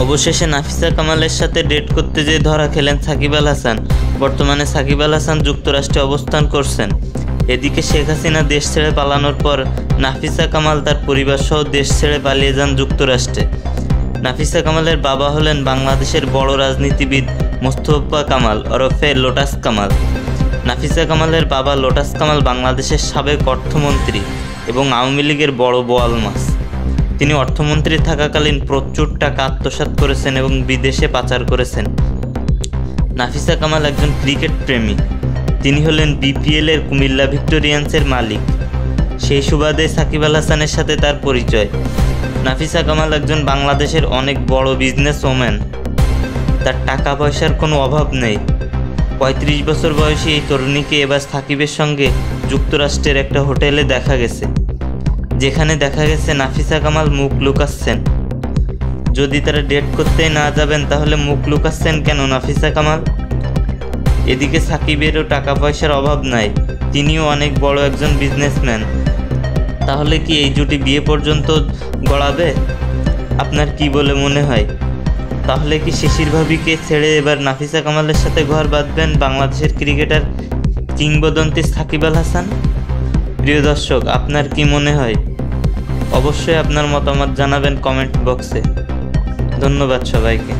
অবশেষে নাফিসা কামালের সাথে ডেট করতে যেয়ে ধরা খেলেন সাকিব আল হাসান। বর্তমানে সাকিব আল হাসান যুক্তরাষ্ট্রে অবস্থান করছেন। এদিকে শেখ হাসিনা দেশ ছেড়ে পালানোর পর নাফিসা কামাল তার পরিবার সহ দেশ ছেড়ে পালিয়ে যান যুক্তরাষ্ট্রে। নাফিসা কামালের বাবা হলেন বাংলাদেশের বড় রাজনীতিবিদ মোস্তফা কামাল ওরফে লোটাস কামাল। নাফিসা কামালের বাবা লোটাস কামাল বাংলাদেশের সাবেক অর্থমন্ত্রী এবং আওয়ামী লীগের বড় বোয়াল মাছ। তিনি অর্থমন্ত্রী থাকাকালীন প্রচুর টাকা আত্মসাৎ করেছেন এবং বিদেশে পাচার করেছেন। নাফিসা কামাল একজন ক্রিকেট প্রেমী। তিনি হলেন বিপিএলের কুমিল্লা ভিক্টোরিয়ান্সের মালিক। সেই সুবাদে সাকিব আল হাসানের সাথে তার পরিচয়। নাফিসা কামাল একজন বাংলাদেশের অনেক বড় বিজনেস ওম্যান। তার টাকা পয়সার কোনো অভাব নেই। ৩৫ বছর বয়সী এই তরুণীকে এবার সাকিবের সঙ্গে যুক্তরাষ্ট্রের একটা হোটেলে দেখা গেছে, যেখানে দেখা গেছে নাফিসা কামাল মুখ লুকাচ্ছেন। যদি তারা ডেট করতেই না যাবেন তাহলে মুখ লুকাচ্ছেন কেন নাফিসা কামাল? এদিকে সাকিবেরও টাকা পয়সার অভাব নাই, তিনিও অনেক বড় একজন বিজনেসম্যান। তাহলে কি এই জুটি বিয়ে পর্যন্ত গড়াবে? আপনার কি বলে মনে হয়? তাহলে কি শিশির ভাবিকে ছেড়ে এবার নাফিসা কামালের সাথে ঘর বাঁধবেন বাংলাদেশের ক্রিকেটার কিংবদন্তি সাকিব আল হাসান? প্রিয় দর্শক, আপনার কি মনে হয়? অবশ্যই আপনার মতামত জানাবেন কমেন্ট বক্সে। ধন্যবাদ সবাইকে।